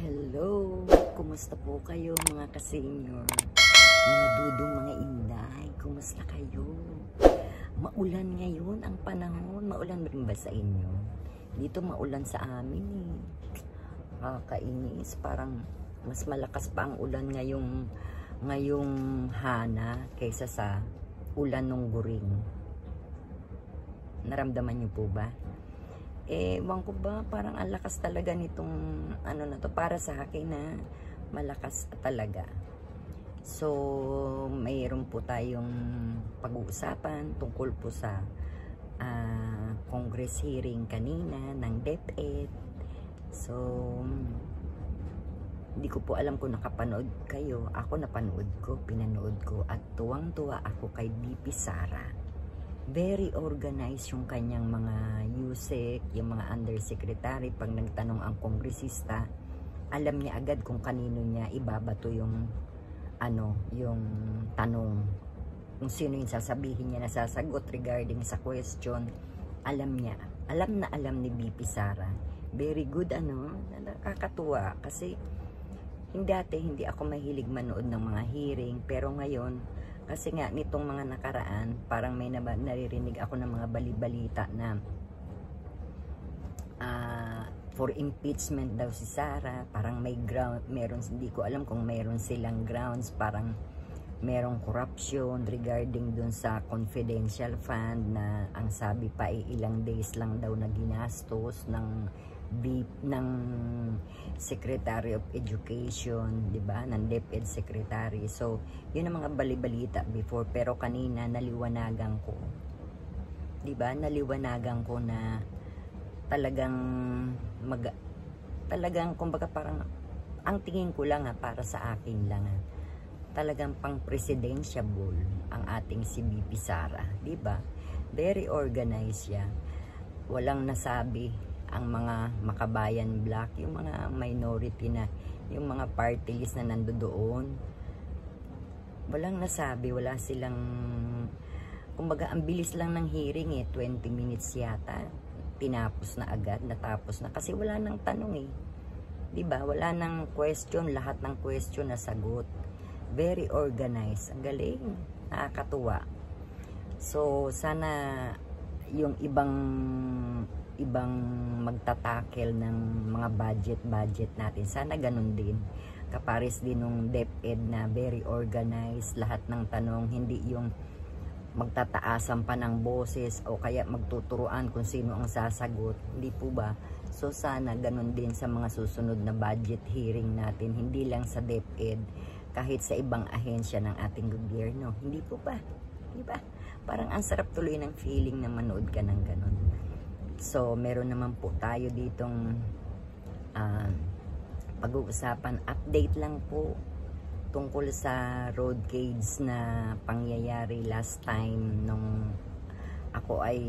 Hello! Kumusta po kayo mga ka-senior? Mga dudong, mga inday, kumusta kayo? Maulan ngayon ang panahon. Maulan rin ba sa inyo? Dito maulan sa amin eh. Kakainis. Parang mas malakas pa ang ulan ngayong hana kaysa sa ulan nung guring. Naramdaman niyo po ba? Ewan ko ba, parang ang lakas talaga nitong ano na to, para sa akin na malakas talaga. So, mayroon po tayong pag-uusapan tungkol po sa Congress hearing kanina ng DepEd. So, hindi ko po alam kung nakapanood kayo. Ako napanood ko, pinanood ko, at tuwang-tuwa ako kay BP Sara. Very organized yung kanyang mga USEC, yung mga undersecretary. Pag nagtanong ang kongresista, alam niya agad kung kanino niya ibabato yung tanong. Kung sino yung sasabihin niya na sasagot regarding sa question, alam niya. Alam na alam ni BP Sara. Very good, nakakatuwa. Kasi dati hindi ako mahilig manood ng mga hearing, pero ngayon, kasi nga nitong mga nakaraan, parang may naririnig ako ng mga balibalita na for impeachment daw si Sara. Parang may hindi ko alam kung meron silang grounds, parang merong corruption regarding dun sa confidential fund na ang sabi pa ay ilang days lang daw na ginastos ng Secretary of Education, di ba? Ng DepEd Secretary. So, yun ang mga balibalita before, pero kanina naliwanagan ko. Di ba? Naliwanagan ko na talagang kumbaga parang ang tingin ko lang para sa akin lang talagang pang presidentiable ang ating si BP Sara, di ba? Very organized siya. Walang nasabi ang mga makabayan black, yung mga minority na, yung mga party list na nandoon. Walang nasabi, wala silang, kumbaga ang bilis lang ng hearing 20 minutes yata. Tinapos na agad, natapos na kasi wala nang tanong diba? Wala nang question, lahat ng question na sagot. Very organized, ang galing, nakakatuwa. So sana yung ibang magtatakel ng mga budget natin, sana ganun din, kapares din nung DepEd na very organized, lahat ng tanong, hindi yung magtataasan pa ng boses o kaya magtuturuan kung sino ang sasagot, hindi po ba? So sana ganun din sa mga susunod na budget hearing natin, hindi lang sa DepEd, kahit sa ibang ahensya ng ating gobyerno, hindi po ba? Di ba? Parang ang sarap tuloy ng feeling na manood ka ng ganun. So, meron naman po tayo ditong pag-uusapan. Update lang po tungkol sa road cage na pangyayari last time nung ako ay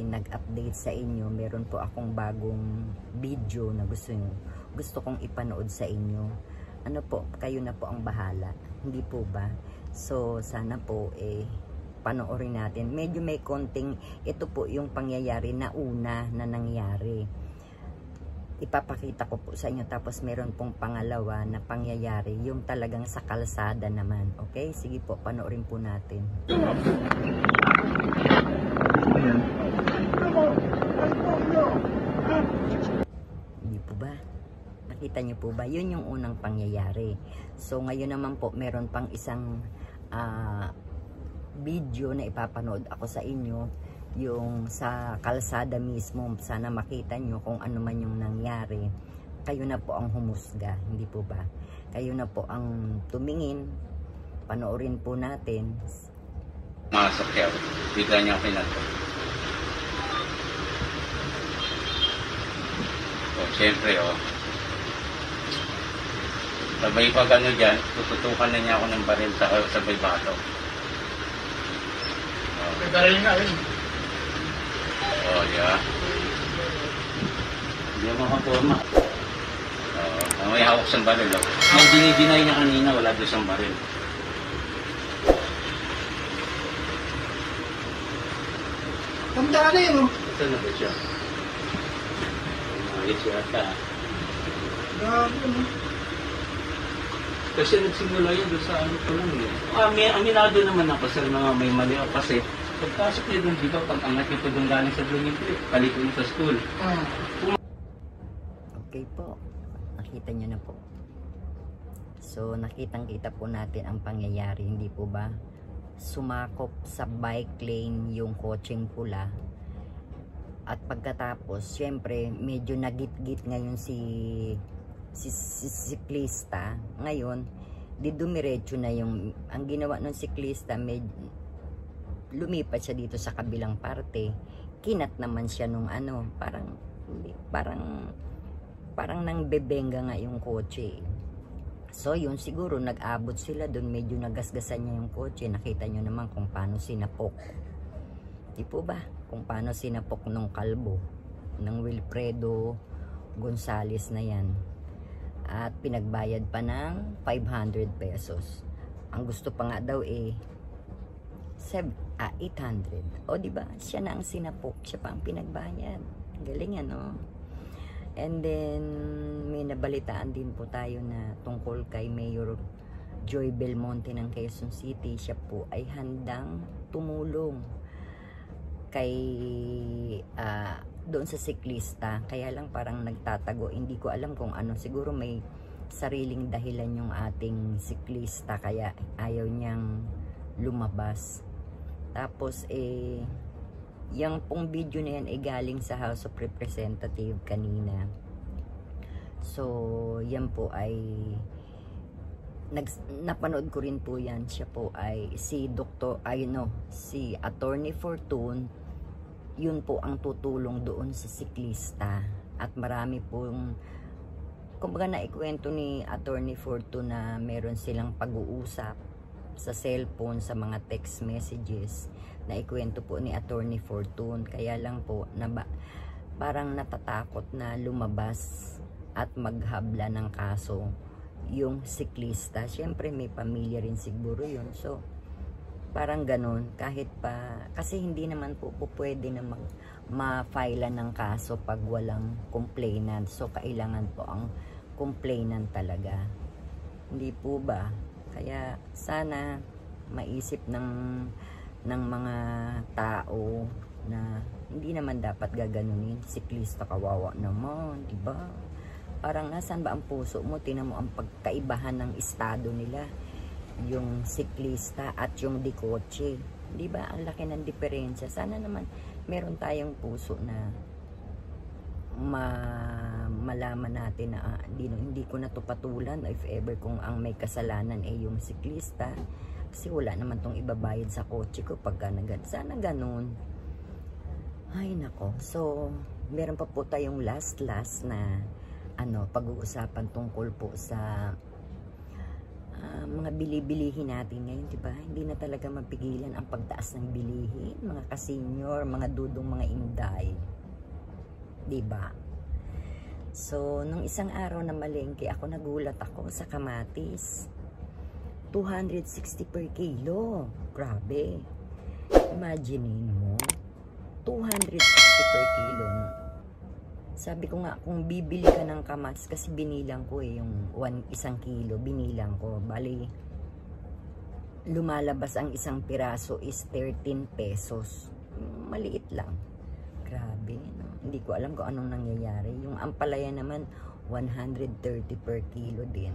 nag-update sa inyo. Meron po akong bagong video na gusto kong ipanood sa inyo. Ano po, kayo na po ang bahala. Hindi po ba? So, sana po panoorin natin. Medyo may konting, ito po yung pangyayari na una na nangyari. Ipapakita ko po sa inyo, tapos meron pong pangalawa na pangyayari, yung talagang sa kalsada naman. Okay? Sige po, panoorin po natin. Hindi po ba? Nakita niyo po ba? Yun yung unang pangyayari. So, ngayon naman po, meron pang isang video na ipapanood ako sa inyo, yung sa kalsada mismo. Sana makita nyo kung ano man yung nangyari. Kayo na po ang humusga, hindi po ba? Kayo na po ang tumingin. Panoorin po natin. Mga sakyaw, bigla niya pinato. Siyempre sabay pag dyan, tututukan na niya ako ng baril sa sabay bato. May baril nga Yeah. Hindi mo makaporma. May hawak sa baril. Yung dinidinay niya kanina, wala doon sa baril. Kamta na yun. Ito na ba siya? Ayos yata. Grabe, no? Kasi nagsimula yun doon sa ano ko lang eh. Aminado naman ako sir na may mali ako kasi pagpasok niya doon dito, pag angat niyo po doon galing sa blooming tree, paliko niyo sa school. Okay po. Nakita nyo na po. So, nakitang-kita po natin ang pangyayari. Hindi po ba? Sumakop sa bike lane yung kotseng pula. At pagkatapos, syempre, medyo nagit-git ngayon si siklista. Ngayon, di dumiretso na yung, ang ginawa ng siklista, lumipat siya dito sa kabilang parte. Kinat naman siya nung ano, parang nang bebenga nga yung kotse. So yun, siguro nag-abot sila doon, medyo nagasgasan niya yung kotse. Nakita nyo naman kung paano sinapok. Di po ba? Kung paano sinapok nung kalbo, ng Wilfredo Gonzales na yan. At pinagbayad pa ng 500 pesos. Ang gusto pa nga daw 800. O di ba? Siya na ang sinapok, siya pa ang pinagbayad. Galing ano? And then may nabalitaan din po tayo na tungkol kay Mayor Joy Belmonte ng Quezon City. Siya po ay handang tumulong kay doon sa siklista. Kaya lang parang nagtatago. Hindi ko alam kung ano. Siguro may sariling dahilan yung ating siklista kaya ayaw niyang lumabas. Tapos yung pong video na yan ay galing sa House of Representatives kanina. So yan po ay napanood ko rin po yan. Siya po ay si Attorney Fortune. Yun po ang tutulong doon sa siklista. At marami pong, kumbaga naikwento ni Attorney Fortune na meron silang pag-uusap sa cellphone, sa mga text messages. Naikwento po ni Attorney Fortune. Kaya lang po parang natatakot na lumabas at maghabla ng kaso yung siklista. Siyempre may pamilya rin siguro yun. So parang ganun, kahit pa, kasi hindi naman po pwede na ma-file ng kaso pag walang complainant. So kailangan po ang complainant talaga. Hindi po ba? Kaya sana maisip ng mga tao na hindi naman dapat gaganunin. Siklista, kawawa naman, di ba? Parang nasaan ba ang puso mo? Tinan mo ang pagkaibahan ng estado nila, yung siklista at yung dikotse. Di ba? Ang laki ng diferensya. Sana naman meron tayong puso na malaman natin na hindi ko na to patulan if ever kung ang may kasalanan ay yung siklista. Kasi wala naman tong ibabayad sa kotse ko pagka sana ganun. Ay nako. So meron pa po tayong last na pag-uusapan tungkol po sa mga bili-bilihin natin ngayon, di ba? Hindi na talaga mapigilan ang pagtaas ng bilihin, mga ka-senior, mga dudong, mga inday. Di ba? So, nung isang araw na malengke, nagulat ako sa kamatis. 260 per kilo. Grabe. Imaginein mo. 260 per kilo. Sabi ko nga, kung bibili ka ng kamatis, kasi binilang ko yung 1 kilo, binilang ko. Bali, lumalabas ang isang piraso is 13 pesos. Maliit lang. Grabe, no? Hindi ko alam kung anong nangyayari. Yung ampalaya naman, 130 per kilo din.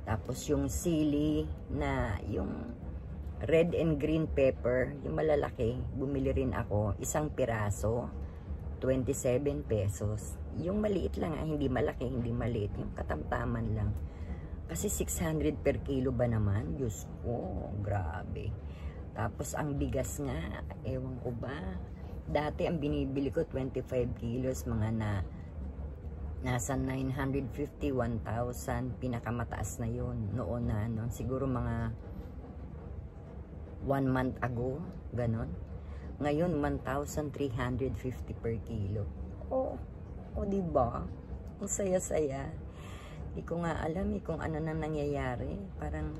Tapos yung sili na, yung red and green pepper, yung malalaki, bumili rin ako, isang piraso, 27 pesos. Yung maliit lang, hindi malaki, hindi maliit. Yung katamtaman lang. Kasi 600 per kilo ba naman? Diyos ko, grabe. Tapos ang bigas nga, ewan ko ba. Dati ang binibili ko 25 kilos, mga nasa 950, 1,000. Pinakamataas na yun. Noon na, siguro mga 1 month ago, ganon. Ngayon, 1,350 per kilo. Oh, diba? Ang saya-saya. Hindi ko nga alam kung ano na nangyayari. Parang,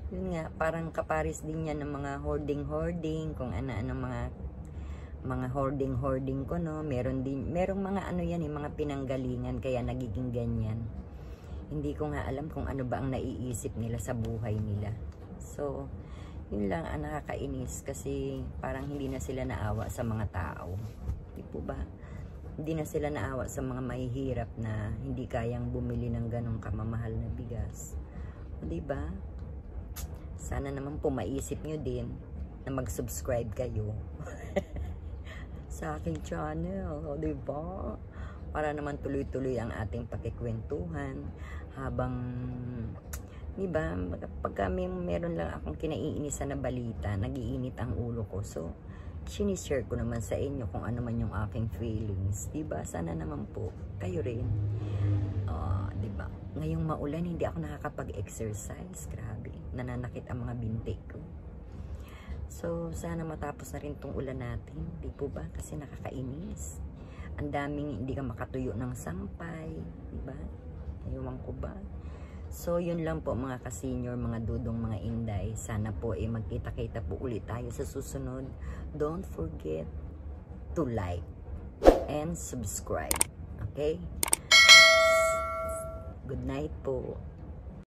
yun nga, parang kaparis din yan ng mga hoarding, kung ano-ano mga mga hoarding ko, no, merong mga ano yan, mga pinanggalingan kaya nagiging ganyan. Hindi ko nga alam kung ano ba ang naiisip nila sa buhay nila. So, yun lang ang nakakainis kasi parang hindi na sila naawa sa mga tao. Di po ba? Hindi na sila naawa sa mga mahihirap na hindi kayang bumili ng ganong kamamahal na bigas. O, di ba? Sana naman po maisip nyo din na mag-subscribe kayo sa aking channel, di ba? Para naman tuloy-tuloy ang ating pakikwentuhan habang, di ba, pagka meron lang akong kinaiinisan na balita, nagiinit ang ulo ko. So, sinishare ko naman sa inyo kung ano man yung aking feelings, di ba? Sana naman po kayo rin. Di ba? Ngayong maulan, hindi ako nakakapag-exercise. Grabe, nananakit ang mga binti ko. So, sana matapos na rin tong ulan natin. Di po ba? Kasi nakakainis. Ang daming hindi ka makatuyo ng sampay. Di ba? Ewan ko ba? So, yun lang po mga ka-senior, mga dudong, mga inday. Sana po magkita-kita po ulit tayo sa susunod. Don't forget to like and subscribe. Okay? Good night po.